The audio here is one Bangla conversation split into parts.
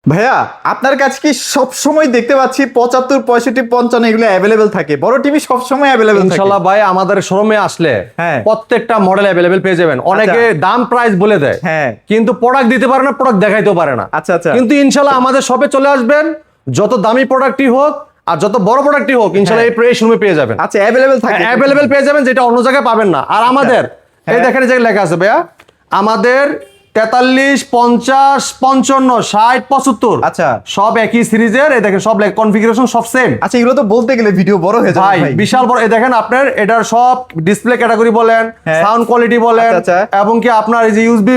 ভাইয়া আপনার কাছে কি সব সময় দেখতে পাচ্ছি 75 65 55 এগুলো অ্যাভেলেবেল থাকে? বড় টিভি সব সময় অ্যাভেলেবেল থাকে ইনশাআল্লাহ ভাই, আমাদের শোরুমে আসলে হ্যাঁ। প্রত্যেকটা মডেল অ্যাভেলেবেল পেয়ে যাবেন। অনেকে দাম প্রাইস বলে দেয়, হ্যাঁ। কিন্তু প্রোডাক্ট দিতে পারে না, প্রোডাক্ট দেখাইতেও পারে না। আচ্ছা, আচ্ছা। কিন্তু ইনশাআল্লাহ আমাদের শপে চলে আসবেন, যত দামি প্রোডাক্টই হোক আর যত বড় প্রোডাক্টই হোক ইনশাআল্লাহ এই প্রাইস শোরুমে পেয়ে যাবেন। আচ্ছা, অ্যাভেলেবেল থাকে? অ্যাভেলেবেল পেয়ে যাবেন, যেটা অন্য জায়গায় পাবেন না। আর আমাদের এই দেখেন এই যে লেখা আছে ভাইয়া, আমাদের 43 50 55 60 75 আচ্ছা। সব একই সিরিজের। এই দেখেন সব কনফিগারেশন সব সেম। আচ্ছা, এগুলো তো বলতে গেলে ভিডিও বড় হয়ে যাবে ভাই ভাই। বিশাল বড়। এই দেখেন আপনার এটার সব ডিসপ্লে ক্যাটাগরি বলেন, হ্যাঁ। সাউন্ড কোয়ালিটি বলেন, আচ্ছা, আচ্ছা। এবং কি আপনার এই যে ইউএসবি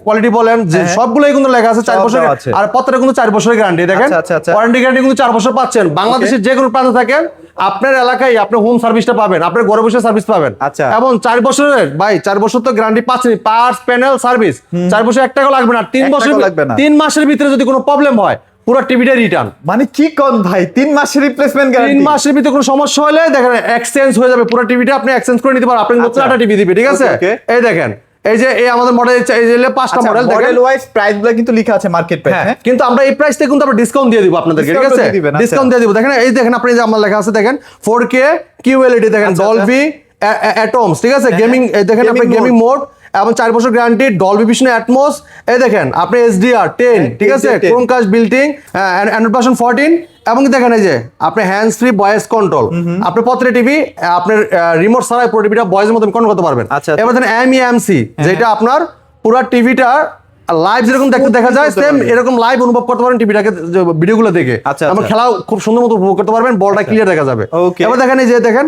কোয়ালিটি বলেন, যে হ্যাঁ। সবগুলোই কিন্তু লেখা আছে 4 সব বছর। দেওয়া আছে। আর প্রত্যেকটা কিন্তু 4 বছরের গ্যারান্টি। দেখেন আচ্ছা, আচ্ছা, আচ্ছা। ওয়ারেন্টি গ্যারান্টি কিন্তু 4 বছর পাচ্ছেন। বাংলাদেশের যে কোনো প্রান্তে থাকেন, আপনার এলাকায় আপনি হোম সার্ভিসটা পাবেন, আপনার ঘরে বসে সার্ভিস পাবেন। আচ্ছা। এবং 4 বছরের ভাই 4 বছর তো গ্যারান্টি পাচ্ছেন, পার্টস প্যানেল সার্ভিস 4 বছর 1 টাকাও লাগবে না। 3 এক বছর টাকাও লাগবে না। 3 মাসের ভিতরে যদি কোনো প্রবলেম হয় পুরো টিভিটা রিটার্ন। মানে কি কোন ভাই, 3 মাসের রিপ্লেসমেন্ট 3 গ্যারান্টি? মাসের ভিতরে কোনো সমস্যা হলে দেখেন এক্সচেঞ্জ হয়ে যাবে, পুরো টিভিটা আপনি এক্সচেঞ্জ করে নিতে পারেন, আপনি নতুন আচ্ছা। একটা টিভি দিবে। ঠিক আছে, ওকে, ওকে। এই দেখেন এই যে এই আমাদের মডেল, এই যে 5টা আচ্ছা, মডেল দেখেন। মডেল ওয়াইজ প্রাইসগুলো কিন্তু লেখা আছে মার্কেট প্রাইস। হ্যাঁ, হ্যাঁ, কিন্তু আমরা এই প্রাইস থেকে কিন্তু আমরা ডিসকাউন্ট দিয়ে দিব আপনাদেরকে। ঠিক Discount আছে, দিয়ে দিবেন, আচ্ছা। ডিসকাউন্ট দিয়ে দিব। দেখেন এই দেখেন আপনি যে আমার লেখা আছে দেখেন 4K QLED দেখেন, আচ্ছা, ডলবি অ্যাটমস। ঠিক আছে, গেমিং দেখেন আপনি Gaming গেমিং মোড এবং 4 বছর গ্যারান্টি, ডলবি ভিশন অ্যাটমস। এই দেখেন আপনি HDR 10, ঠিক আছে, HDR 10 Chromecast building Android version 14। এবং দেখেন এই যে আপনি হ্যান্ডস ফ্রি ভয়েস কন্ট্রোল, আপনি প্রত্যেকটা টিভি আপনার রিমোট ছাড়াই পুরো টিভিটা ভয়েসের মধ্যে কন্ট্রোল করতে পারবেন। আচ্ছা, এবার দেখেন MEMC, যেটা আপনার পুরো টিভিটা লাইভ যেরকম দেখতে দেখা যায় করতে সেম পারবেন। এরকম লাইভ অনুভব করতে পারেন টিভিটাকে, ভিডিওগুলো দেখে। আচ্ছা, আমার আচ্ছা। খেলাও খুব সুন্দর মতো উপভোগ করতে পারবেন, বলটা ক্লিয়ার দেখা যাবে। ওকে। এবার দেখেন এই যে দেখেন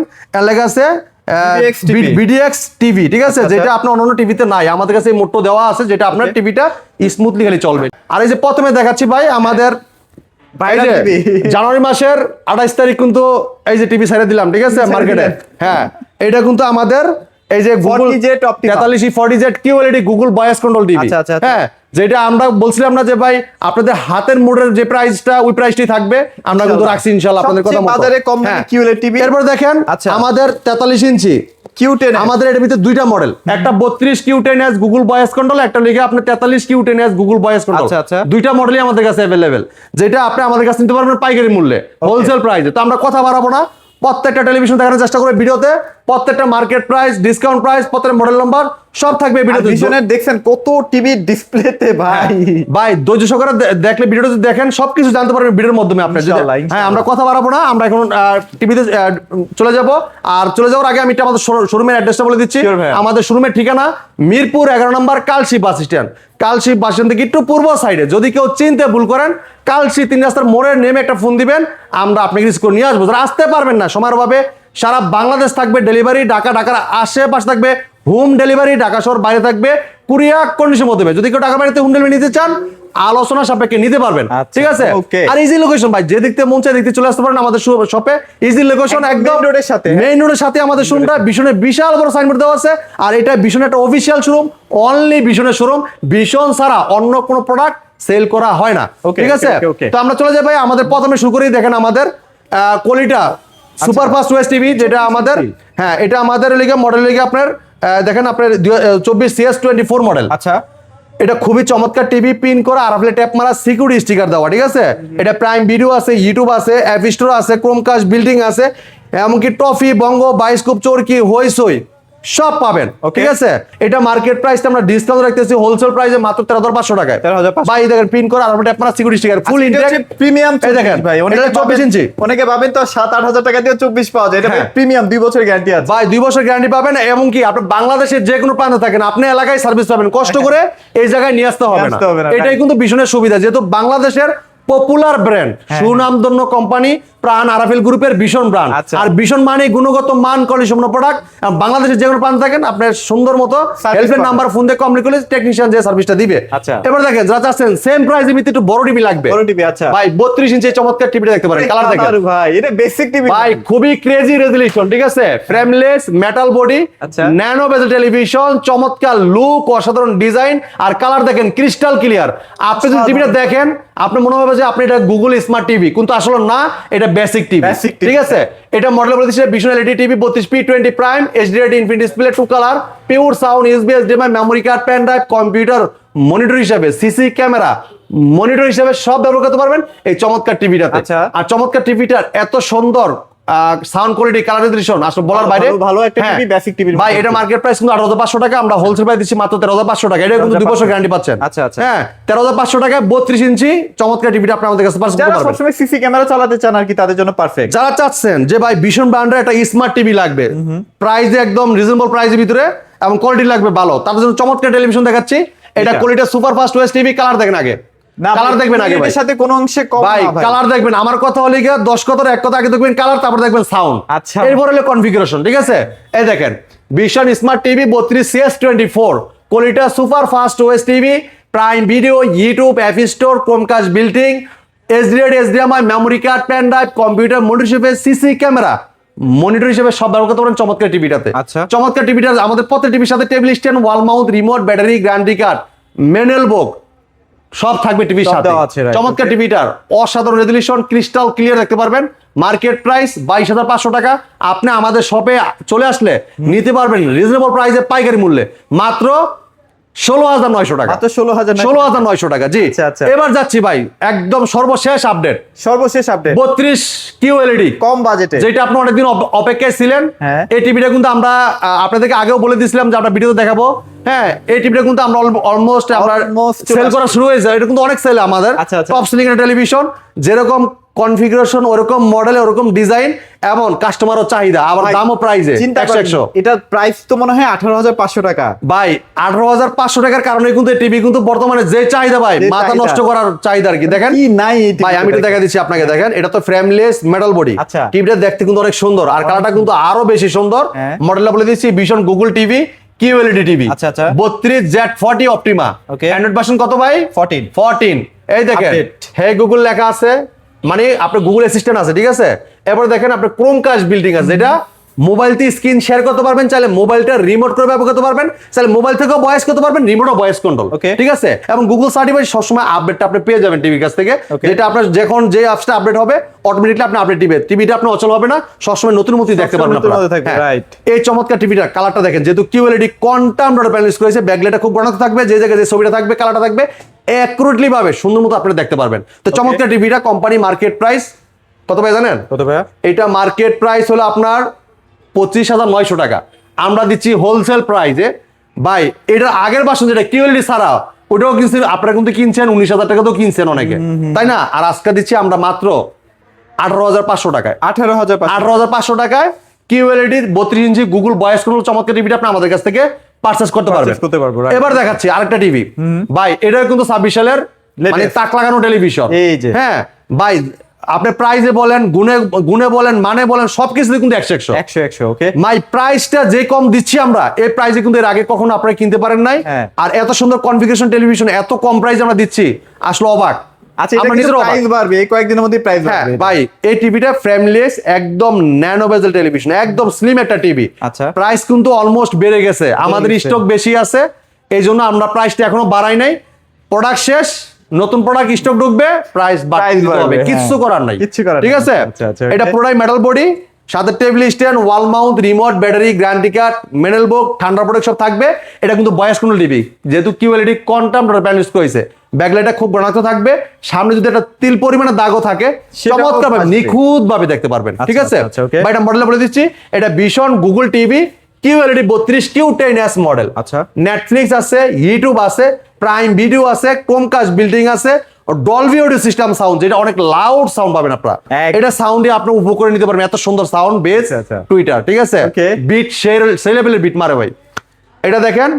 লেখা আছে BDX TV। BDX TV, ঠিক আছে, আচ্ছা, যেটা আপনার অন্যান্য টিভিতে নাই, আমাদের কাছে এই মোটটো দেওয়া আছে, যেটা আপনার টিভিটা স্মুথলি খালি চলবে। আর এই যে প্রথমে দেখাচ্ছি ভাই আমাদের এই যে TV জানুয়ারি মাসের 28 তারিখ কিন্তু এই যে টিভি ছেড়ে দিলাম, ঠিক আছে, ছেড়ে মার্কেটে। দিলেন। হ্যাঁ, এটা কিন্তু আমাদের এই যে Google 40Z Optima। 43 40Z QLED Google voice control TV. আচ্ছা, আচ্ছা, আচ্ছা। হ্যাঁ, যেটা আমরা বলছিলাম না যে ভাই আপনাদের হাতের মোড়ের যে প্রাইসটা ওই প্রাইসটি থাকবে, আমরা কিন্তু ইনশাআল্লাহ। রাখছি ইনশাআল্লাহ আপনাদের কথা সবচেয়ে মতো। বাজারে কম দামি হ্যাঁ। QLED TV। এরপর দেখেন আচ্ছা। আমাদের 43 ইঞ্চি Q10 আমাদের এর ভিতরে দুইটা মডেল, একটা 32 Q10S গুগল ভয়েস কন্ট্রোল, একটা লিখে আপনি 43 Q10S গুগল ভয়েস কন্ট্রোল। আচ্ছা, আচ্ছা। দুইটা মডেলই আমাদের কাছে अवेलेबल, যেটা আপনি আমাদের কাছে নিতে পারবেন পাইকারি মূল্যে, হোলসেল প্রাইসে। তো আমরা কথা বাড়াবো না, প্রত্যেকটা টেলিভিশন দেখানোর চেষ্টা করে ভিডিওতে, প্রত্যেকটা মার্কেট প্রাইস, ডিসকাউন্ট প্রাইস, প্রত্যেকটা মডেল নাম্বার সব থাকবে ভিডিওতে। ভিশনের দেখছেন কত টিভি ডিসপ্লেতে ভাই। ভাই ধৈর্য সহকারে দেখলে ভিডিওটা যদি দেখেন সবকিছু জানতে পারবেন ভিডিওর মাধ্যমে আপনি। ইনশাআল্লাহ, হ্যাঁ, ইনশাআল্লাহ। আমরা কথা বাড়াবো না, আমরা এখন টিভিতে চলে যাব। আর চলে যাওয়ার আগে আমি একটা আমাদের শোরুমের অ্যাড্রেসটা বলে দিচ্ছি। Sure ভাইয়া। আমাদের শোরুমের ঠিকানা Mirpur 11 number Kalshi bus stand. Kalshi bus stand থেকে একটু পূর্ব সাইডে, যদি কেউ চিনতে ভুল করেন কালশি 3 রাস্তার মোড়ে নেমে একটা ফোন দিবেন, আমরা আপনাকে রিসিভ করে নিয়ে আসবো। যারা আসতে পারবেন না সময়ের অভাবে, সারা বাংলাদেশ থাকবে ডেলিভারি, ঢাকার আশেপাশে থাকবে হোম ডেলিভারি, ঢাকা শহর বাইরে থাকবে কুরিয়ার কন্ডিশন মধ্যে। যদি কেউ ঢাকা বাড়িতে হোম ডেলিভারি নিতে চান আলোচনা সাপেক্ষে নিতে পারবেন। আচ্ছা, ঠিক আছে, ওকে। আর ইজি লোকেশন ভাই, যে দেখতে মন চায় দেখতে চলে আসতে পারেন আমাদের শপে। ইজি লোকেশন একদম main road এর সাথে। মেইন রোডের সাথে আমাদের শোরুমটা। ভীষণের বিশাল বড় সাইনবোর্ড দেওয়া আছে, আর এটা ভীষণের একটা অফিসিয়াল শোরুম, অনলি ভীষণের শোরুম। ভীষণ ছাড়া অন্য কোনো প্রোডাক্ট সেল করা হয় না। Okay, ঠিক আছে, okay, okay. তো আমরা চলে যাই ভাই। আমাদের প্রথমে শুরু করি, দেখেন আমাদের কোয়ালিটা সুপার ফাস্ট ওয়েস টিভি, যেটা আমাদের, হ্যাঁ, এটা আমাদের লিগে মডেল লিগে আপনার দেখেন আপনার 24 CS24 মডেল। আচ্ছা, এটা খুবই চমৎকার টিভি, পিন করা আর আপনি ট্যাপ মারা সিকিউরিটি স্টিকার দেওয়া। ঠিক আছে, এটা প্রাইম ভিডিও আছে, ইউটিউব আছে, অ্যাপ স্টোর আছে, ক্রোমকাস্ট বিল্ডিং আছে, এমনকি টফি, বঙ্গ, বায়োস্কোপ, চরকি, হইসই সব পাবেন। Okay. ঠিক আছে, এটা মার্কেট প্রাইস আমরা ডিসকাউন্ট রাখতেছি হোলসেল প্রাইসে মাত্র 13,500 টাকায়। 13,500 ভাই দেখেন পিন করা আর আপনি ট্যাপ মারা সিকিউরিটি স্টিকার ফুল ইনটেক প্রিমিয়াম। এই দেখেন ভাই, এটা 24 ইঞ্চি। অনেকে ভাবেন তো 7-8 হাজার টাকা দিয়ে 24 পাওয়া যায়, এটা হ্যাঁ। প্রিমিয়াম 2 বছরের গ্যারান্টি আছে। ভাই 2 বছর গ্যারান্টি পাবেন, এবং কি আপনি বাংলাদেশের যে কোনো প্রান্তে থাকেন আপনি এলাকায় সার্ভিস পাবেন, কষ্ট করে এই জায়গায় নিয়ে আসতে হবে না। আসতে হবে না, এটাই right. কিন্তু ভীষণের সুবিধা, যেহেতু বাংলাদেশের পপুলার ব্র্যান্ড, সুনামধন্য কোম্পানি প্রাণ আরাফেল গ্রুপের ভীষণ ব্র্যান্ড। আচ্ছা। আর ভীষণ মানে গুণগত মান কোয়ালিটি সম্পন্ন প্রোডাক্ট। বাংলাদেশের যে কোনো প্রান্তে থাকেন আপনার সুন্দর মতো হেল্পের পাবেন। নাম্বার ফোন দিয়ে কমপ্লিট করলে টেকনিশিয়ান যে সার্ভিসটা দিবে। আচ্ছা। এবার দেখেন যারা চাচ্ছেন সেম প্রাইসে ভিত্তিতে একটু বড় টিভি লাগবে, বড় টিভি, আচ্ছা। ভাই 32 ইঞ্চি চমৎকার টিভিটা দেখতে পারেন, কালার দেখেন আরে ভাই, এটা বেসিক টিভি ভাই, খুবই ক্রেজি রেজলিউশন। ঠিক আছে, ফ্রেমলেস মেটাল বডি, আচ্ছা। ন্যানো বেজেল টেলিভিশন, চমৎকার লুক, অসাধারণ ডিজাইন, আর কালার দেখেন ক্রিস্টাল ক্লিয়ার। আপনি যদি টিভিটা দেখেন আপনি মনে হবে যে আপনি এটা গুগল স্মার্ট টিভি, কিন্তু আসলে না, এটা বেসিক টিভি। Basic TV, ঠিক আছে, এটা মডেল বলে দিচ্ছে Vision LED TV 32p20 prime HD infinity display, 2 colour, pure sound, USB, HDMI, memory card, pen drive, computer monitor হিসাবে, সিসি ক্যামেরা, মনিটর হিসেবে সব ব্যবহার করতে পারবেন এই চমৎকার টিভিটাতে। আচ্ছা। আর চমৎকার টিভিটার এত সুন্দর সাউন্ড কোয়ালিটি, কালার রেজোলিউশন আসলে বলার বাইরে। ভালো একটা টিভি, বেসিক টিভি ভাই এটা মার্কেট প্রাইস কিন্তু 8,500 টাকা, আমরা হোলসেল প্রাইস দিচ্ছি মাত্র 13,500 টাকা। এটা কিন্তু 2 বছর গ্যারান্টি পাচ্ছেন। আচ্ছা আচ্ছা। হ্যাঁ 13,500 টাকায় 32 ইঞ্চি চমৎকার টিভিটা আপনি আমাদের কাছে পারচেজ করতে যারা পারবেন। সবসময় সিসি ক্যামেরা চালাতে চান আর কি, তাদের জন্য পারফেক্ট। যারা চাচ্ছেন যে ভাই ভীষণ ব্র্যান্ডের একটা স্মার্ট টিভি লাগবে, প্রাইসে একদম রিজনেবল প্রাইসের ভিতরে এবং কোয়ালিটি লাগবে ভালো, তাদের জন্য চমৎকার টেলিভিশন দেখাচ্ছি। এটা কোয়ালিটি সুপার ফাস্ট ওয়েস টিভি। কালার দেখেন আগে, কালার দেখবেন আগে ভাই, এর সাথে কোনো অংশে কম ভাই না ভাই। কালার দেখবেন। আমার কথা হলে গিয়ে 10 কথার এক কথা, আগে দেখবেন কালার, তারপর দেখবেন সাউন্ড, আচ্ছা। এরপর হলো কনফিগারেশন। ঠিক আছে, এই দেখেন Vision smart TV 32CS24, quality super fast OS TV, prime video, YouTube, app store, Chromecast building, HD, HDMI, memory card, pen drive, computer, monitor হিসেবে সিসি ক্যামেরা, মনিটর হিসেবে সব ব্যবহার করতে পারেন চমৎকার টিভিটাতে। আচ্ছা। চমৎকার টিভিটা আমাদের প্রত্যেক টিভির সাথে table stand, wall mount, remote, battery, guarantee card, manual বুক সব থাকবে টিভির সব সাথে। দেওয়া আছে, right, চমৎকার okay. টিভিটার অসাধারণ রেজোলিউশন, ক্রিস্টাল ক্লিয়ার দেখতে পারবেন। মার্কেট প্রাইস 22,500 টাকা। আপনি আমাদের শপে চলে আসলে নিতে পারবেন রিজনেবল প্রাইসে, পাইকারি মূল্যে মাত্র 16,900 টাকা। মাত্র 16,900 16,900 টাকা। জি আচ্ছা, আচ্ছা। এবার যাচ্ছি ভাই একদম সর্বশেষ আপডেট, সর্বশেষ আপডেট 32 QLED, কম বাজেটে। যেটা আপনি অনেকদিন অপেক্ষায় ছিলেন। হ্যাঁ। এই টিভিটা কিন্তু আমরা আপনাদেরকে আগেও বলে দিয়েছিলাম যে আমরা ভিডিওতে দেখাবো। হ্যাঁ এই টিভিটা কিন্তু আমরা অলমোস্ট আমরা Almost সেল করা শুরু হয়েছে। এটা কিন্তু অনেক সেল আমাদের। আচ্ছা, আচ্ছা। টপ সেলিং এর টেলিভিশন, যেরকম কনফিগারেশন ওরকম মডেল ওরকম ডিজাইন, এমন কাস্টমারও চাহিদা, আবার ভাই, দামও প্রাইসে চিন্তা 100 করেন, 100। এটার প্রাইস তো মনে হয় 18,500 টাকা। ভাই 18,500 টাকার কারণে কিন্তু এই টিভি কিন্তু বর্তমানে যে চাহিদা ভাই, যে মাথা চাহিদা। নষ্ট করার চাহিদা আর কি। দেখেন কি নাই এই ভাই, আমি এটা টিভিটাতে? দেখা দিচ্ছি আপনাকে, দেখেন এটা তো ফ্রেমলেস মেটাল বডি। আচ্ছা। টিভিটা দেখতে কিন্তু অনেক সুন্দর, আর কালারটা কিন্তু আরো বেশি সুন্দর। হ্যাঁ। মডেলটা বলে দিচ্ছি, ভীষণ গুগল টিভি QLED টিভি। আচ্ছা, আচ্ছা। 32Z40 Optima. Okay. Android version কত ভাই? 14। এই দেখেন Update। হে গুগল লেখা আছে, মানে আপনার গুগল অ্যাসিস্ট্যান্ট আছে। ঠিক আছে, এরপর দেখেন আপনার ক্রোমকাস্ট বিল্ডিং আছে, যেটা মোবাইলতে স্ক্রিন শেয়ার করতে পারবেন, চাইলে মোবাইলটা রিমোট করে ব্যবহার করতে পারবেন, চাইলে মোবাইল থেকেও ভয়েস করতে পারবেন, রিমোটও ভয়েস কন্ট্রোল। Okay. ঠিক আছে, এবং গুগল সার্টিফাইড সবসময় আপডেটটা আপনি পেয়ে যাবেন টিভির কাছ থেকে। Okay. যেটা আপনার যখন যে অ্যাপসটা আপডেট হবে অটোমেটিকলি আপনি আপডেট দিবে, টিভিটা আপনি অচল হবে না, সবসময় নতুন মতই দেখতে সবসময় পারবেন নতুন আপনারা। মতো থাকবে, হ্যাঁ। right. এই চমৎকার টিভিটা কালারটা দেখেন, যেহেতু QLED quantum dot panel use করেছে, ব্যাকলাইটটা খুব বড় থাকবে, যে জায়গায় যে ছবিটা থাকবে কালারটা থাকবে অ্যাকুরেটলি ভাবে সুন্দর মতো আপনারা দেখতে পারবেন। তো চমৎকার টিভিটা কোম্পানি মার্কেট প্রাইস কত ভাই জানেন? কত ভাইয়া? এটা মার্কেট প্রাইস হলো আপনার 25,900 টাকা। আমরা দিচ্ছি হোলসেল প্রাইসে। ভাই এটার আগের বাসন যেটা QLED ছাড়া, ওটাও কিনছেন আপনারা, কিন্তু কিনছেন 19,000 টাকা তো কিনছেন অনেকে, তাই না? আর আজকে দিচ্ছি আমরা মাত্র 18,500 টাকায়। 18,500 18,500 টাকায় QLED 32 ইঞ্চি গুগল ভয়েস কন্ট্রোল চমৎকার টিভিটা আপনি আমাদের কাছ থেকে পারচেজ করতে পারবেন। Purchase করতে পারবো, right. এবার দেখাচ্ছি আরেকটা টিভি। ভাই এটাও কিন্তু 26 সালের মানে Latest। তাক লাগানো টেলিভিশন। এই যে। হ্যাঁ ভাই, আপনি প্রাইসে বলেন, গুণে বলেন, মানে বলেন, সবকিছুতে কিন্তু 100 100 ওকে। মাই প্রাইসটা যে কম দিচ্ছি আমরা, এই প্রাইসে কিন্তু এর আগে কখনো আপনারা কিনতে পারেন নাই। হ্যাঁ। আর এত সুন্দর কনফিগারেশন টেলিভিশন এত কম প্রাইসে আমরা দিচ্ছি, আসলে অবাক। আচ্ছা, এটা আমরা কিন্তু নিজেরা অবাক। প্রাইস বাড়বে এই কয়েকদিনের মধ্যে, প্রাইস হ্যাঁ বাড়বে। ভাই, এই টিভিটা ফ্রেমলেস একদম ন্যানো বেজেল টেলিভিশন, একদম স্লিম একটা টিভি। আচ্ছা। প্রাইস কিন্তু অলমোস্ট বেড়ে গেছে, আমাদের গেছে। স্টক বেশি আছে, এই জন্য আমরা প্রাইসটা এখনো বাড়াই নাই। প্রোডাক্ট শেষ, নতুন প্রোডাক্ট স্টক ঢুকবে, প্রাইস বাড়তে বাড়বে, হবে, হ্যাঁ। কিচ্ছু করার নাই। কিচ্ছু করার ঠিক নাই। আছে, আচ্ছা, আচ্ছা, এটা okay। পুরাই মেটাল বডি, সাথে table stand, wall mount, remote, battery, guarantee card, manual বুক, ঠান্ডা প্রোডাক্ট সব থাকবে। এটা কিন্তু ভয়েস কন্ট্রোল টিভি, যেহেতু QLED quantum dot panel use করেছে। ব্যাকলাইটটা খুব ঘনত্ব থাকবে, সামনে যদি একটা তিল পরিমাণে দাগও থাকে সেটাও চমৎকার ভাবে আসবে। নিখুঁত ভাবে দেখতে পারবেন। ঠিক আচ্ছা, আছে, আচ্ছা, okay। ভাই এটা মডেল বলে দিচ্ছি, এটা Vision Google TV QLED 32 Q10S model. আচ্ছা। নেটফ্লিক্স আছে, ইউটিউব আছে, প্রাইম ভিডিও আছে, ক্রোমকাস্ট বিল্ডিং আছে, ডলবি অডিও সিস্টেম সাউন্ড, যেটা অনেক লাউড সাউন্ড পাবেন আপনারা। একদম। এটা সাউন্ডে আপনি উপভোগ করে নিতে পারবেন, এত সুন্দর সাউন্ড বেস। আচ্ছা, আচ্ছা। টুইটার, ঠিক আছে, Okay। বিট সেলেবেলের বিট মারে ভাই। এটা দেখেন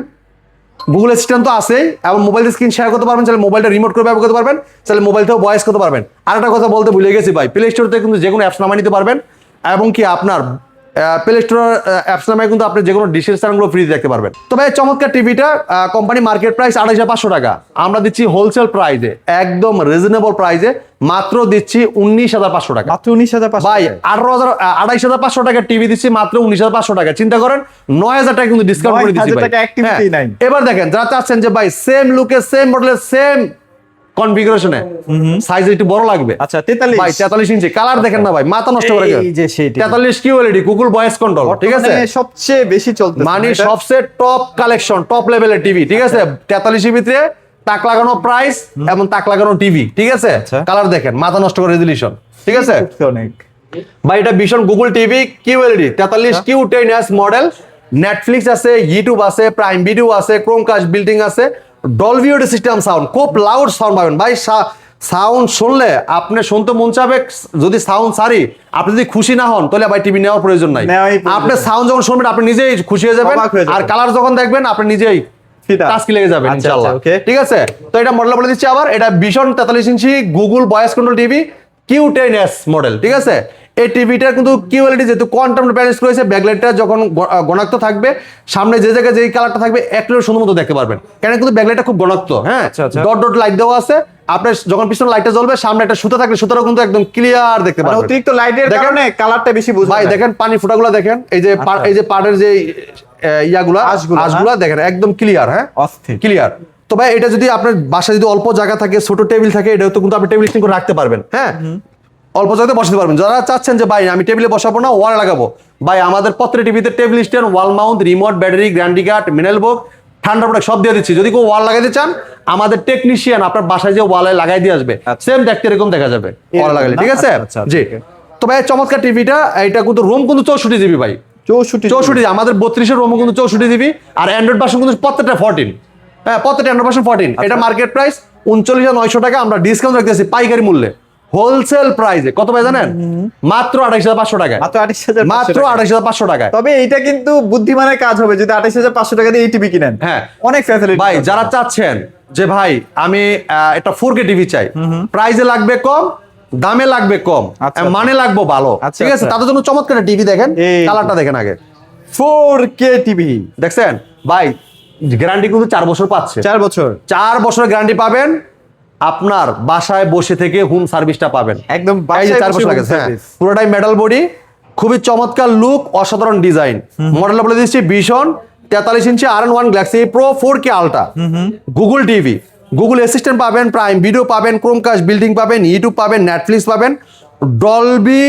গুগল অ্যাসিস্ট্যান্ট তো আছেই, এবং মোবাইল স্ক্রিন শেয়ার করতে পারবেন, চাইলে মোবাইলটা রিমোট করে ব্যবহার করতে পারবেন, চাইলে মোবাইল থেকেও ভয়েস করতে পারবেন। আরেকটা কথা বলতে ভুলে গেছি ভাই, প্লে স্টোর থেকে কিন্তু যে কোনো অ্যাপস নামাই নিতে পারবেন, এবং কি আপনার প্লে স্টোর অ্যাপস নামায় কিন্তু আপনি যে কোনো ডিশের চ্যানেলগুলো ফ্রি দেখতে পারবেন। তবে এই চমৎকার টিভিটা কোম্পানি মার্কেট প্রাইস 28,500 টাকা, আমরা দিচ্ছি হোলসেল প্রাইসে, একদম রিজনেবল প্রাইসে মাত্র দিচ্ছি 19,500 টাকা। মাত্র 19,500 ভাই 28,500 টাকা টিভি দিচ্ছি মাত্র 19,500 টাকা। চিন্তা করেন 9,000 টাকা কিন্তু ডিসকাউন্ট করে দিচ্ছি 9,000 ভাই। টাকা activity হ্যাঁ, নাই। এবার দেখেন যারা চাচ্ছেন যে ভাই সেম লুকে, সেম মডেলে, সেম কনফিগারেশনে, সাইজ একটু বড় লাগবে। আচ্ছা, 43 ভাই 43 ইঞ্চি, কালার দেখেন না ভাই, মাথা নষ্ট করে এই যে সেটি। 43 QLED গুগল ভয়েস কন্ট্রোল। ঠিক আছে, বর্তমানে সবচেয়ে বেশি চলতেছে মানে এটা। সবচেয়ে টপ কালেকশন, টপ লেভেলের টিভি। ঠিক আছে, 43 এর ভিতরে তাক লাগানো প্রাইস এবং তাক লাগানো টিভি, ঠিক আছে? আচ্ছা। কালার দেখেন, মাথা নষ্ট করে রেজলিউশন, ঠিক আছে অনেক ভাই। এটা Vision Google TV QLED 43 Q10s model. Netflix আছে, ইউটিউব আছে, প্রাইম ভিডিও আছে, ক্রোমকাস্ট বিল্ডিং আছে, ডলবি অডিও সিস্টেম সাউন্ড, খুব লাউড সাউন্ড পাবেন ভাই। সাউন্ড শুনলে আপনি শুনতে মন চাবে। যদি সাউন্ড সারি আপনি যদি খুশি না হন তাহলে ভাই টিভি নেওয়ার প্রয়োজন নাই। নেওয়াই প্রয়োজন আপনি সাউন্ড যখন শুনবেন আপনি নিজেই খুশি হয়ে যাবেন, অবাক হয়ে যাবেন। আর কালার যখন দেখবেন আপনি নিজেই ফিদা। টাস্কি লেগে যাবেন আচ্ছা, ইনশাআল্লাহ, আচ্ছা, okay। ঠিক আছে? তো এটা মডেল বলে দিচ্ছি আবার, এটা ভীষণ 43 inch Google voice control TV Q10s model, ঠিক আছে? এই টিভিটার কিন্তু QLED যেহেতু কোয়ান্টাম প্যানেল রয়েছে, ব্যাকলাইটটা যখন গণাক্ত থাকবে, সামনে যে জায়গায় যেই কালারটা থাকবে একটু সুন্দর মতো দেখতে পারবেন, কারণ কিন্তু ব্যাকলাইটটা খুব গণাক্ত। হ্যাঁ, আচ্ছা, আচ্ছা। ডট ডট লাইট দেওয়া আছে। আপনার যখন পিছনে লাইটটা জ্বলবে, সামনে একটা সুতা থাকলে সুতারও কিন্তু একদম ক্লিয়ার দেখতে মানে পারবেন। অতিরিক্ত লাইটের দেখেন, কারণে কালারটা বেশি বোঝা ভাই যায়। দেখেন পানি ফোঁটাগুলো দেখেন, এই যে আচ্ছা। এই যে পাড়ের যে ইয়াগুলা আঁশগুলো, আঁশগুলা দেখেন একদম ক্লিয়ার। হ্যাঁ, অস্থির। ক্লিয়ার। তো ভাই এটা যদি আপনার বাসায় যদি অল্প জায়গা থাকে, ছোট টেবিল থাকে, এটা তো কিন্তু আপনি টেবিল করে রাখতে পারবেন। হ্যাঁ, অল্প জায়গাতে বসাতে পারবেন। যারা চাচ্ছেন যে ভাই আমি টেবিলে বসাবো না, ওয়ালে লাগাবো, ভাই আমাদের প্রত্যেকটা টিভিতে table stand, wall mount, remote, battery, guarantee card, manual book, ঠান্ডা প্রোডাক্ট সব দিয়ে দিচ্ছি। যদি কেউ ওয়াল লাগাইতে চান, আমাদের টেকনিশিয়ান আপনার বাসায় যে ওয়ালে লাগাই দিয়ে আসবে, সেম দেখতে এরকম দেখা যাবে ওয়ালে লাগালে, ঠিক আছে? আচ্ছা, আচ্ছা, জি। okay। তো ভাই চমৎকার টিভিটা, এটা কিন্তু রুম কিন্তু 64 জিবি ভাই, 64 আমাদের 32 রুম কিন্তু 64 জিবি। আর অ্যান্ড্রয়েড ভার্সন কিন্তু প্রত্যেকটা 14। হ্যাঁ, প্রত্যেকটা অ্যান্ড্রয়েড ভার্সন 14। এটা মার্কেট প্রাইস 39,900 টাকা, আমরা ডিসকাউন্ট রাখতেছি পাইকারি মূল্যে, হোলসেল প্রাইসে কত ভাই জানেন? মাত্র 28,500 টাকায়, মাত্র 28,500 মাত্র 28,500 টাকায়। তবে এইটা কিন্তু বুদ্ধিমানের কাজ হবে যদি 28,500 টাকা দিয়ে এই টিভি কিনেন। হ্যাঁ, অনেক ফ্যাসিলিটি ভাই যারা চাচ্ছেন যে ভাই আমি একটা 4K টিভি চাই, প্রাইসে লাগবে কম, দামে লাগবে কম, আচ্ছা, মানে লাগবে ভালো, আচ্ছা, ঠিক আছে? আচ্ছা। তাদের জন্য চমৎকার টিভি দেখেন, এই। কালারটা দেখেন আগে, 4K টিভি দেখছেন ভাই? গ্যারান্টি কিন্তু 4 বছর পাচ্ছে, 4 বছর 4 বছরের গ্যারান্টি পাবেন। আপনার বাসায় বসে থেকে হোম সার্ভিসটা পাবেন একদম এই যে বাসায় 4 বসে বছর home লাগে। হ্যাঁ, service। পুরোটাই মেটাল বডি, খুবই চমৎকার লুক, অসাধারণ ডিজাইন। মডেলটা বলে দিচ্ছি ভীষণ 43 ইঞ্চি RN1 Galaxy pro 4K ultra Google TV, Google assistant পাবেন, প্রাইম ভিডিও পাবেন, ক্রোমকাস্ট বিল্ডিং পাবেন, ইউটিউব পাবেন, নেটফ্লিক্স পাবেন, Dolby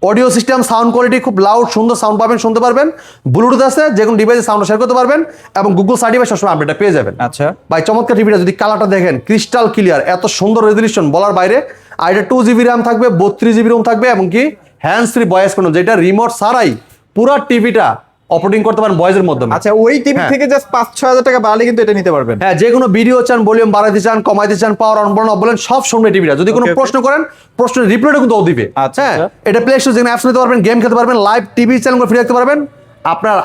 audio system sound quality খুব লাউড সুন্দর সাউন্ড পাবেন, শুনতে পারবেন। ব্লুটুথ আছে, যে কোনো ডিভাইসে সাউন্ড শেয়ার করতে পারবেন, এবং গুগল সার্টিফাইড সবসময় আপডেটটা পেয়ে যাবেন। আচ্ছা। ভাই চমৎকার টিভিটা যদি কালারটা দেখেন, ক্রিস্টাল ক্লিয়ার, এত সুন্দর রেজলিউশন বলার বাইরে। আর এটা 2 জিবি র্যাম থাকবে, 32 জিবি রোম থাকবে, এবং কি হ্যান্ডস ফ্রি ভয়েস কন্ট্রোল, যেটা রিমোট ছাড়াই পুরো টিভিটা অপারেটিং করতে পারেন ভয়েসের মাধ্যমে। আচ্ছা, ওই টিভি হ্যাঁ। থেকে জাস্ট 5-6 হাজার টাকা বাড়ালে কিন্তু এটা নিতে পারবেন। হ্যাঁ, যে কোনো ভিডিও চান, ভলিউম বাড়াইতে চান, কমাইতে চান, পাওয়ার অন বলেন অফ বলেন, সব শুনবে টিভিটা। যদি কোনো Okay, okay। প্রশ্ন করেন, প্রশ্নের রিপ্লাইটা কিন্তু ও দিবে। আচ্ছা, হ্যাঁ, আচ্ছা। এটা প্লে স্টোর যেখানে অ্যাপস নিতে পারবেন, গেম খেলতে পারবেন, লাইভ টিভি চ্যানেলগুলো ফ্রি দেখতে পারবেন, আপনার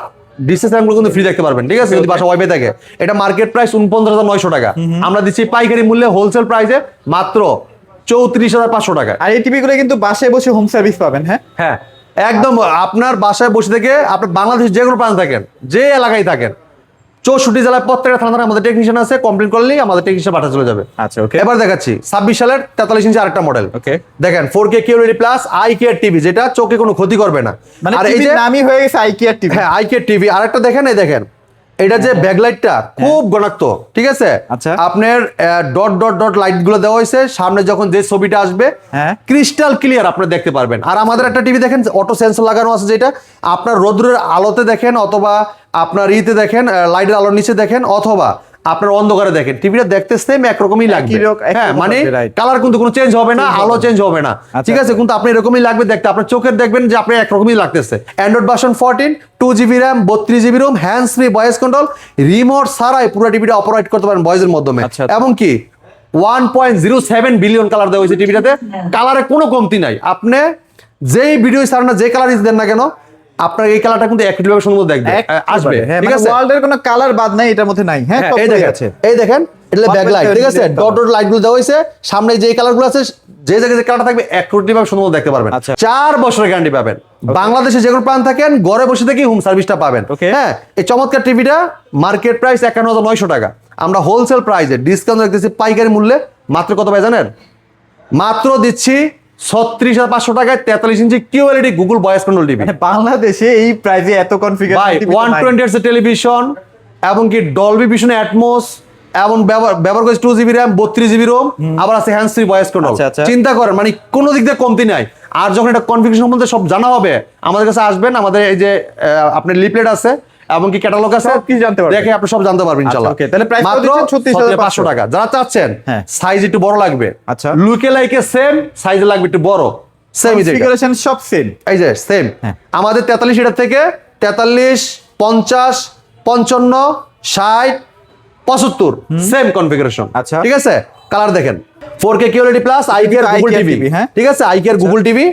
ডিসে চ্যানেলগুলো কিন্তু ফ্রি দেখতে পারবেন, ঠিক আছে? যদি বাসা ওয়াইফাই থাকে। এটা মার্কেট প্রাইস 49,900 টাকা, আমরা দিচ্ছি পাইকারি মূল্যে হোলসেল প্রাইসে মাত্র 34,500 টাকা। আর এই টিভি গুলো কিন্তু বাসায় বসে হোম সার্ভিস পাবেন। হ্যাঁ, হ্যাঁ, একদম আপনার বাসায় বসে থেকে আপনি বাংলাদেশের যে কোনো প্রান্ত থাকেন, যে এলাকায় থাকেন, 64 জেলায় প্রত্যেকটা থানায় আমাদের টেকনিশিয়ান আছে, কমপ্লেন করলেই আমাদের টেকনিশিয়ান পাঠা চলে যাবে। আচ্ছা, ওকে। এবার দেখাচ্ছি 26 সালের 43 ইঞ্চি আরেকটা মডেল। ওকে। দেখেন 4K QLED plus eye care TV, যেটা চোখে কোনো ক্ষতি করবে না। মানে আর এই টিভির যে নামই হয়ে গেছে আইকিয়ার টিভি। হ্যাঁ, আই কেয়ার টিভি। আরেকটা দেখেন, এই দেখেন এটা যে ব্যাকলাইটটা খুব গণাক্ত, ঠিক আছে? আচ্ছা। আপনার ডট ডট ডট লাইট গুলো দেওয়া হয়েছে, সামনে যখন যে ছবিটা আসবে হ্যাঁ। ক্রিস্টাল ক্লিয়ার আপনি দেখতে পারবেন। আর আমাদের একটা টিভি দেখেন অটো সেন্সর লাগানো আছে, যেটা আপনার রোদ্রের আলোতে দেখেন, অথবা আপনার ইতে দেখেন, লাইটের আলোর নিচে দেখেন, অথবা আপনার অন্ধকারে দেখেন, টিভিটা দেখতে সেম একরকমই লাগবে। হ্যাঁ, মানে কালার কিন্তু কোনো চেঞ্জ হবে না, আলো চেঞ্জ হবে না, ঠিক আছে? কিন্তু আপনি এরকমই লাগবে দেখতে, আপনার চোখের দেখবেন যে আপনি একরকমই লাগতেছে। Android version 14, 2 GB RAM, 32 GB ROM, hands free voice control, remote ছাড়াই পুরো টিভিটা অপারেট করতে পারেন ভয়েসের মাধ্যমে। আচ্ছা। এবং কি 1.07 বিলিয়ন কালার দেওয়া হয়েছে টিভিটাতে, কালারে কোনো কমতি নাই। আপনি যেই ভিডিও ছাড়েন না, যে কালার দেন না কেন, আপনার এই কালারটা কিন্তু একইভাবে সুন্দর দেখবে, আসবে, হ্যাঁ, ঠিক মানে আছে? ওয়ার্ল্ডের কোনো কালার বাদ নাই এটার মধ্যে নাই। হ্যাঁ, হ্যাঁ, সব এই ঠিক দেখেন, আছে। এই দেখেন, এটা ব্যাকলাইট, ঠিক আছে? 1.7 ডট ডট লাইট গুলো দেওয়া হয়েছে, সামনে যে কালারগুলো আছে, যে জায়গায় যে কালারটা থাকবে একই ভাবে সুন্দর দেখতে পারবেন। আচ্ছা। 4 বছরের গ্যারান্টি পাবেন। বাংলাদেশে যে কোনো প্রান্ত থাকেন, ঘরে বসে থেকেই হোম সার্ভিসটা পাবেন। Okay। হ্যাঁ, এই চমৎকার টিভিটা মার্কেট প্রাইস 51,900 টাকা, আমরা হোলসেল প্রাইসে ডিসকাউন্ট রাখতেছি পাইকারি মূল্যে মাত্র কত ভাই জানেন? মাত্র দিচ্ছি 36,500 টাকায় 43 ইঞ্চি QLED Google voice control TV. মানে বাংলাদেশে এই প্রাইসে এত ভাই কনফিগারেশন 120 হার্টজ টেলিভিশন, এবং কি ডলবি ভিশন অ্যাটমস, এবং ব্যবহার করেছে 2 জিবি র্যাম, 32 জিবি রোম, আবার আছে হ্যান্ডস ফ্রি ভয়েস কন্ট্রোল। আচ্ছা, আচ্ছা। চিন্তা করেন, মানে কোনো দিক দিয়ে কমতি নাই। আর যখন এটা কনফিগারেশন সম্বন্ধে সব জানা হবে, আমাদের কাছে আসবেন, আমাদের এই যে আপনার লিফলেট আছে, এমনকি ক্যাটালগ আছে, সব কিছু জানতে পারবেন। দেখে আপনি সব জানতে পারবেন ইনশাআল্লাহ। আচ্ছা, okay, তাহলে price মাত্র দিচ্ছেন 36,500 টাকা। যারা চাচ্ছেন হ্যাঁ। সাইজ একটু বড় লাগবে, আচ্ছা। লুকে লাইকে সেম সাইজে লাগবে একটু বড়, সেম কনফিগারেশন সব সেম। এই যে সেম হ্যাঁ। আমাদের 43 এটার থেকে 43, 50, 55, 60, 75 সেম কনফিগারেশন। আচ্ছা। ঠিক আছে, কালার দেখেন 4K QLED plus ICARE Google iCare TV. TV, হ্যাঁ। ঠিক আছে, আইকেয়ার গুগল টিভি।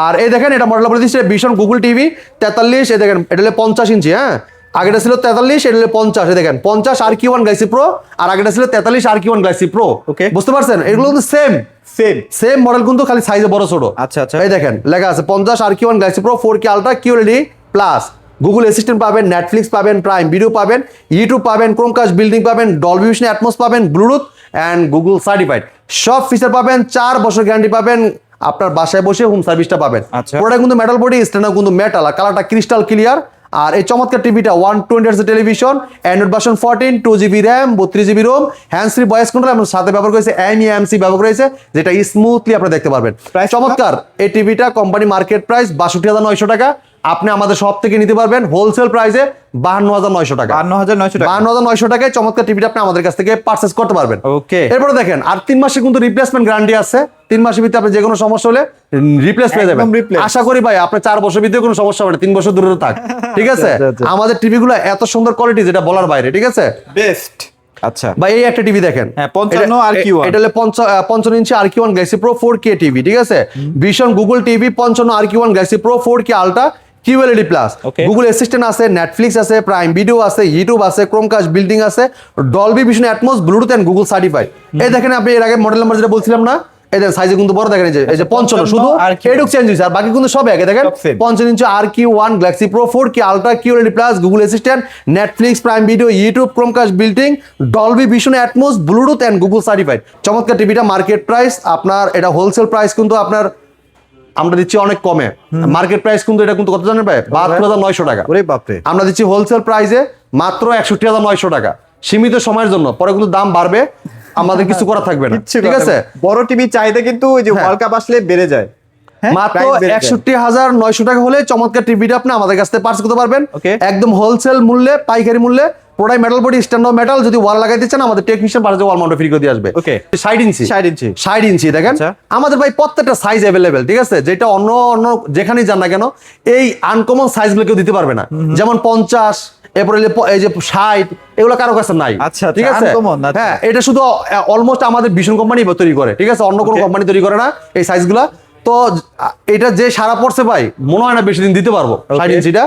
আর এই দেখেন এটা মডেল বলে দিচ্ছে ভীষণ গুগল টিভি 43, এই দেখেন এটা হলো 50 ইঞ্চি। হ্যাঁ, আগেটা ছিল 43, এটা হলো 50। এই দেখেন 50 RQ1 গ্যালাক্সি প্রো, আর আগেটা ছিল 43 RQ1 গ্যালাক্সি প্রো। Okay. বুঝতে পারছেন, এগুলো কিন্তু সেম সেম। সেম মডেল, কিন্তু খালি সাইজে বড় ছোট। আচ্ছা, আচ্ছা। এই দেখেন লেখা আছে 50 RQ1 Galaxy pro 4K ultra QLED plus, Google assistant পাবেন, নেটফ্লিক্স পাবেন, প্রাইম ভিডিও পাবেন, ইউটিউব পাবেন, ক্রোমকাস্ট বিল্ডিং পাবেন, ডলবি ভিশন অ্যাটমস পাবেন, ব্লুটুথ অ্যান্ড গুগল সার্টিফাইড সব ফিচার পাবেন, 4 বছর গ্যারান্টি পাবেন, আপনার বাসায় বসে হোম সার্ভিসটা পাবেন। আচ্ছা। পুরোটা কিন্তু মেটাল বডি, স্ট্যান্ডার কিন্তু মেটাল, আর কালারটা ক্রিস্টাল ক্লিয়ার। আর এই চমৎকার টিভিটা 120 hertz television, Android version 14, 2GB RAM, 32GB ROM, hand free voice control, এবং সাথে ব্যবহার করেছে MEMC ব্যবহার করেছে, যেটা স্মুথলি আপনারা দেখতে পারবেন। Price চমৎকার এই টিভিটা কোম্পানি মার্কেট প্রাইস 62,900 টাকা, আপনি আমাদের সব থেকে নিতে পারবেন হোলসেল প্রাইসে 52,900 টাকা। 52,900 টাকা। 52,900 টাকায় চমৎকার টিভিটা আপনি আমাদের কাছ থেকে পারচেজ করতে পারবেন। ওকে। এরপরে দেখেন আর 3 মাসে কিন্তু রিপ্লেসমেন্ট গ্যারান্টি আছে। 3 মাসের ভিতরে আপনি যে কোনো সমস্যা হলে রিপ্লেস পেয়ে যাবেন। একদম replace। আশা করি ভাই আপনি 4 বছর ভিতরে কোনো সমস্যা হবে না, 3 বছর দূরে থাক। ঠিক আছে, আচ্ছা, আচ্ছা। আমাদের টিভিগুলো এত সুন্দর কোয়ালিটি যেটা বলার বাইরে। ঠিক আছে বেস্ট। আচ্ছা। ভাই, এই একটা টিভি দেখেন, হ্যাঁ, 55 RQ1 এটা হলো 55 inch RQ1 Galaxy pro 4K TV. ঠিক আছে, Vision Google TV 55 RQ1 Galaxy pro 4K ultra QLED plus, Okay. Google assistant আছে, নেটফ্লিক্স আছে, প্রাইম ভিডিও আছে, ইউটিউব আছে, ক্রোমকাস্ট বিল্ডিং আছে, Dolby Vision Atmos, Bluetooth and Google certified. এই দেখেন আপনি এর আগে মডেল নাম্বার যেটা বলছিলাম না, এই দেখেন সাইজে কিন্তু বড় দেখেন, এই যে 55 শুধু RQ1 এডুক চেঞ্জ হয়েছে, আর বাকি কিন্তু সব একই। দেখেন সব same। 55 inch RQ1 Galaxy pro 4K ultra QLED plus, Google assistant, Netflix, prime video, YouTube, Chromecast building, Dolby Vision Atmos, Bluetooth and Google certified. চমৎকার টিভিটা মার্কেট প্রাইস আপনার, এটা হোলসেল প্রাইস কিন্তু আপনার আমরা দিচ্ছি অনেক কমে। মার্কেট প্রাইস কিন্তু এটা কিন্তু কত জানেন ভাই? 72,900 টাকা। ওরে বাপরে। আমরা দিচ্ছি হোলসেল প্রাইসে মাত্র 61,900 টাকা, সীমিত সময়ের জন্য। পরে কিন্তু দাম বাড়বে, আমাদের কিছু করা থাকবে না। কিচ্ছু ঠিক কথা আছে, না। বড় টিভি চাহিদা কিন্তু ওই যে হ্যাঁ। ওয়ার্ল্ড কাপ আসলে বেড়ে যায়। হ্যাঁ, মাত্র price বেড়ে যায়। 61,900 টাকা হলে চমৎকার টিভিটা আপনি আমাদের কাছ থেকে পারচেজ করতে পারবেন। Okay. একদম হোলসেল মূল্যে, পাইকারি মূল্যে। পুরোটাই মেটাল বডি, স্ট্যান্ড মেটাল। যদি ওয়াল লাগাইতে চান আমাদের technician purchase wall mount free করে দিয়ে আসবে। Okay. 60 ইঞ্চি 60 ইঞ্চি 60 ইঞ্চি দেখেন আচ্ছা। আমাদের ভাই প্রত্যেকটা সাইজ অ্যাভেলেবেল। ঠিক আছে, যেটা অন্য অন্য যেখানেই যান না কেন এই আনকমন সাইজগুলো কেউ দিতে পারবে না। যেমন 50, এরপরে এই যে 60, এগুলো কারো কাছে নাই। আচ্ছা, ঠিক আছে, uncommon, আচ্ছা। হ্যাঁ, এটা শুধু অলমোস্ট আমাদের ভীষণ কোম্পানি তৈরি করে। ঠিক আছে, অন্য কোনো Okay. কোম্পানি তৈরি করে না এই সাইজগুলা। তো এটা যে সারা পড়ছে ভাই, মনে হয় না বেশি দিন দিতে পারবো। 60 ইঞ্চিটা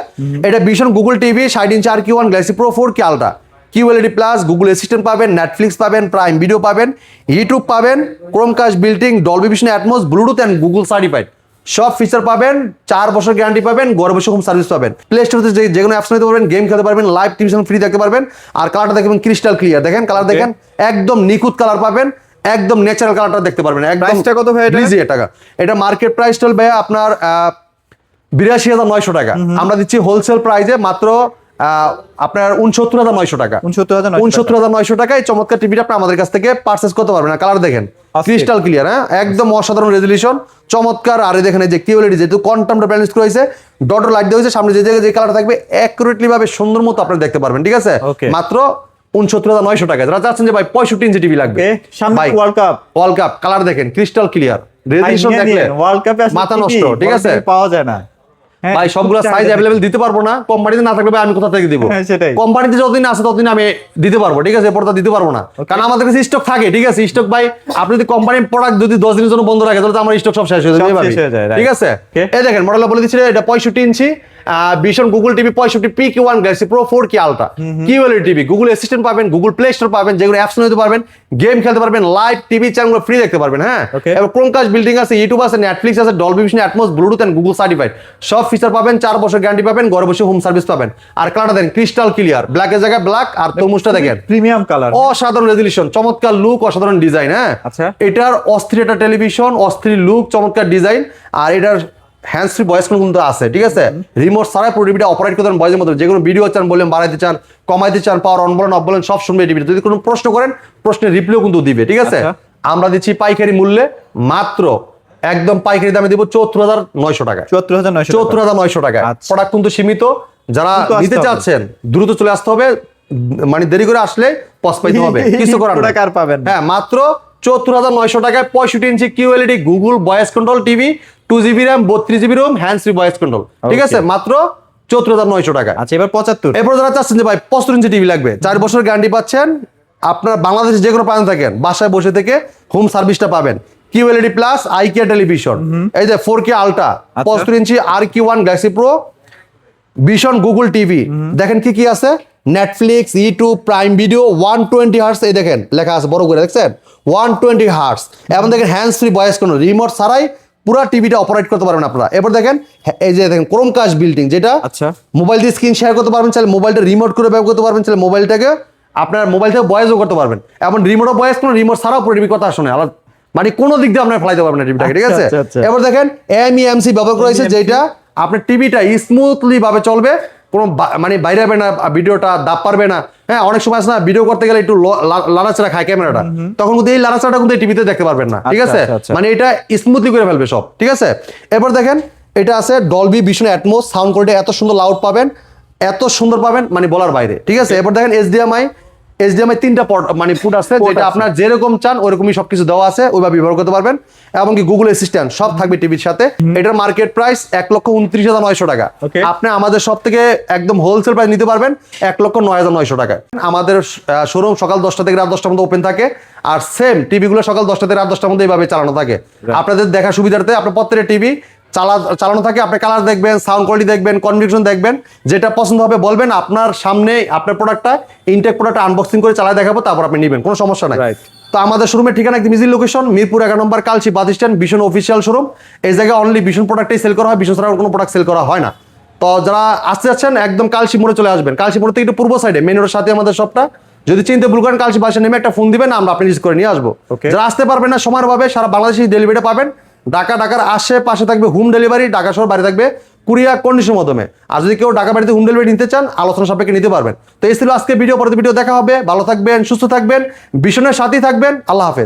এটা Vision Google TV 60 inch RQ1 Galaxy pro 4K ultra QLED plus, Google assistant পাবেন, নেটফ্লিক্স পাবেন, প্রাইম ভিডিও পাবেন, ইউটিউব পাবেন, Chromecast building, Dolby Vision Atmos, Bluetooth and Google certified সব ফিচার পাবেন, 4 বছর গ্যারান্টি পাবেন, ঘরে বসে হোম সার্ভিস পাবেন। প্লে স্টোরে যে কোনো অ্যাপস নিতে পারবেন, গেম খেলতে পারবেন, লাইভ টিভি ফ্রি দেখতে পারবেন। আর কালারটা দেখবেন ক্রিস্টাল ক্লিয়ার। দেখেন কালার দেখেন, একদম নিখুঁত কালার পাবেন, একদম ন্যাচারাল কালারটা দেখতে পারবেন। একদম প্রাইসটা কত ভাই এটা? 20,000 টাকা। এটা মার্কেট প্রাইস চল ভাই আপনার 82,900 টাকা। আমরা দিচ্ছি হোলসেল প্রাইসে মাত্র আপনার 69,900 টাকা। 69,900 টাকায় চমৎকার টিভিটা আপনি আমাদের কাছ থেকে পারচেজ করতে পারবেন। কালার দেখেন ক্রিস্টাল ক্লিয়ার, হ্যাঁ, একদম অসাধারণ রেজলিউশন, চমৎকার। আর দেখেন এই যে QLED যেহেতু কোয়ান্টামটা ব্যালেন্স করা হয়েছে, ডটর লাইট দেওয়া হয়েছে, সামনে যে জায়গায় যে কালার থাকবে অ্যাকুরেটলি ভাবে সুন্দর মতো আপনি দেখতে পারবেন। ঠিক আছে, Okay. মাত্র 69,900 টাকা। যারা চাচ্ছেন যে ভাই 65 ইঞ্চি টিভি লাগবে, সামনে ভাই world cup. World cup colour দেখেন ক্রিস্টাল ক্লিয়ার, রেজলিউশন দেখলে ওয়ার্ল্ড কাপে মাথা নষ্ট। ঠিক আছে পাওয়া যায় না। হ্যাঁ, ভাই, সবগুলো খুব সাইজ চাহিদা অ্যাভেলেবল দিতে পারবো না। কোম্পানিতে না থাকলে ভাই আমি কোথা থেকে দিব? হ্যাঁ, সেটাই। কোম্পানিতে যতদিন আছে ততদিন আমি দিতে পারবো। ঠিক আছে, এরপর তো দিতে পারবো না, কারণ আমাদের কাছে স্টক থাকে। ঠিক আছে, স্টক ভাই আপনি যদি কোম্পানির প্রোডাক্ট যদি 10 দিনের জন্য বন্ধ রাখে তাহলে তো আমার স্টক সব শেষ হয়ে যাবে। সব শেষ হয়ে যায়, right. ঠিক আছে, Okay. এই দেখেন মডেল বলে দিচ্ছি এটা 65 ইঞ্চি ভীষণ Google TV 65 PQ1 Galaxy pro 4K ultra QLED TV, Google assistant পাবেন, গুগল প্লে স্টোর পাবেন, যেগুলো অ্যাপস নিতে পারবেন, গেম খেলতে পারবেন, লাইভ টিভি চ্যানেলগুলো ফ্রি দেখতে পারবেন। হ্যাঁ, Okay. এবার ক্রোমকাস্ট বিল্ডিং আছে, ইউটিউব আছে, নেটফ্লিক্স আছে, Dolby Vision Atmos, Bluetooth and Google certified সব ফিচার পাবেন, 4 বছর গ্যারান্টি পাবেন, ঘরে বসে হোম সার্ভিস পাবেন। আর কালারটা দেখেন ক্রিস্টাল ক্লিয়ার, ব্ল্যাকের জায়গায় ব্ল্যাক, আর তরমুজটা দেখেন প্রিমিয়াম কালার, অসাধারণ রেজলিউশন, চমৎকার লুক, অসাধারণ ডিজাইন। হ্যাঁ, আচ্ছা। এটার অস্থির একটা টেলিভিশন, অস্থির লুক, চমৎকার ডিজাইন। আর এটার হ্যান্ডস ফ্রি ভয়েস কন্ট্রোল কিন্তু আছে। ঠিক আছে, রিমোট ছাড়া পুরো টিভিটা অপারেট করতে পারেন ভয়েসের মধ্যে। যে কোনো ভিডিও চান বললেন, বাড়াইতে চান, কমাইতে চান, পাওয়ার অন বলেন, অফ বলেন, সব শুনবে টিভিটা। যদি কোনো প্রশ্ন করেন প্রশ্নের রিপ্লাইও কিন্তু দিবে। ঠিক আছে, আচ্ছা। আমরা দিচ্ছি পাইকারি মূল্যে মাত্র একদম পাইকারি দামে দিব 74,900 টাকা। 74,900 74,900 টাকা। আচ্ছা। প্রোডাক্ট কিন্তু সীমিত, যারা দ্রুত আসতে নিতে হবে। চাচ্ছেন দ্রুত চলে আসতে হবে, মানে দেরি করে আসলে পস্তাইতে হবে, কিছু করার নাই। টাকা আর পাবেন না। হ্যাঁ, মাত্র 74,900 টাকায় 65 inch QLED Google voice control TV, 2GB RAM, 32GB ROM, hand free voice control, ঠিক আছে, Okay. মাত্র 74,900 টাকায়। আচ্ছা, এবার 75। এরপর যারা চাচ্ছেন যে ভাই 65 ইঞ্চি টিভি লাগবে, 4 বছর গ্যারান্টি পাচ্ছেন, আপনার বাংলাদেশে যে কোনো প্রান্তে থাকেন বাসায় বসে থেকে হোম সার্ভিসটা পাবেন। QLED প্লাস আইকিয়া টেলিভিশন, এই যে 4K ultra, 65 inch RQ1 Galaxy pro, Vision Google TV, দেখেন কি কি আছে, Netflix, YouTube, prime video, 120 hertz, এই দেখেন লেখা আছে বড় করে, দেখছেন 120 হার্টস, এবং দেখেন হ্যান্ডস ফ্রি ভয়েস কোনো রিমোট ছাড়াই পুরো টিভিটা অপারেট করতে পারবেন আপনারা। এরপর দেখেন এই যে দেখেন ক্রোমকাস্ট বিল্ডিং, যেটা আচ্ছা। মোবাইল দিয়ে স্ক্রিন শেয়ার করতে পারবেন, চাইলে মোবাইলটা রিমোট করে ব্যবহার করতে পারবেন, চাইলে মোবাইলটাকে আপনার মোবাইল থেকে ভয়েসও করতে পারবেন, এমন রিমোটও ভয়েস কোনো রিমোট ছাড়াও পুরো টিভি কথা শুনে আলাদা, মানে কোনো দিক দিয়ে আপনার ফেলাইতে পারবেন না টিভিটাকে, ঠিক আছে। আচ্ছা, আচ্ছা। এবার দেখেন MEMC ব্যবহার করা হয়েছে, যেটা আপনার টিভিটা স্মুথলি ভাবে চলবে, কোনো মানে বাইরে হবে না, ভিডিওটা দাব পারবে না। হ্যাঁ, অনেক সময় আছে না, ভিডিও করতে গেলে একটু লাড়াচাড়া খায় ক্যামেরাটা, তখন কিন্তু এই লাড়াচাড়াটা কিন্তু টিভিতে দেখতে পারবেন না, ঠিক আচ্ছা, আছে। আচ্ছা, আচ্ছা। মানে এটা স্মুথলি করে ফেলবে সব, ঠিক আছে। এরপর দেখেন এটা আছে Dolby vision Atmos sound quality, এত সুন্দর লাউড পাবেন, এত সুন্দর পাবেন, মানে বলার বাইরে, ঠিক আছে। এরপর দেখেন HDMI 3টা পট মানে পুট আছে, যেটা আছে। আপনার যেরকম চান ওরকমই সবকিছু দেওয়া আছে, ওইভাবে ব্যবহার করতে পারবেন, এবং কি গুগল অ্যাসিস্ট্যান্ট সব থাকবে টিভির সাথে। এটার মার্কেট প্রাইস 1,29,900 টাকা। Okay. আপনি আমাদের সব থেকে একদম হোলসেল প্রাইস নিতে পারবেন 1,09,900 টাকায়। আমাদের শোরুম সকাল 10টা থেকে রাত 10টার মধ্যে ওপেন থাকে, আর সেম টিভিগুলো সকাল 10টা থেকে রাত 10টার মধ্যে এইভাবে চালানো থাকে। আপনাদের দেখা সুবিধার্থে আপনার প্রত্যেকটা টিভি চালানো থাকে, আপনি কালার দেখবেন, সাউন্ড কোয়ালিটি দেখবেন, কনফিগারেশন দেখবেন, যেটা পছন্দ হবে বলবেন, আপনার সামনে আপনার প্রোডাক্টটা ইনটেক প্রোডাক্ট আনবক্সিং করে চালায় দেখাবো, তারপর আপনি নেবেন, কোনো সমস্যা নাই। Right. তো আমাদের শোরুমের ঠিকানা একদম easy location, Mirpur 11 number Kalshi bus stand, Vision official showroom. এই জায়গায় অনলি ভিশন প্রোডাক্টই সেল করা হয়, ভিশন ছাড়া কোনো প্রোডাক্ট সেল করা হয় না। তো যারা আসতে যাচ্ছেন একদম কালচি মোড়ে চলে আসবেন, কালচি মোড় থেকে একটু পূর্ব সাইডে মেন রোডের সাথে আমাদের শপটা। যদি চিনতে ভুল করেন কালচি বাসে নেমে একটা ফোন দিবেন, আমরা আপনি রিসিভ করে নিয়ে আসবো। Okay. যারা আসতে পারবেন না সময়ের ভাবে, সারা বাংলাদেশে ডেলিভারিটা পাবেন। ঢাকার আশেপাশে থাকবে হোম ডেলিভারি, ঢাকা শহর বাড়ি থাকবে কুরিয়ার কন্ডিশনের মাধ্যমে। আর যদি কেউ ঢাকা বাড়িতে হোম ডেলিভারি নিতে চান, আলোচনা সাপেক্ষে নিতে পারবেন। তো এই ছিল আজকে ভিডিও, পরবর্তী ভিডিও দেখা হবে। ভালো থাকবেন, সুস্থ থাকবেন, ভীষণের সাথেই থাকবেন। আল্লাহ হাফেজ।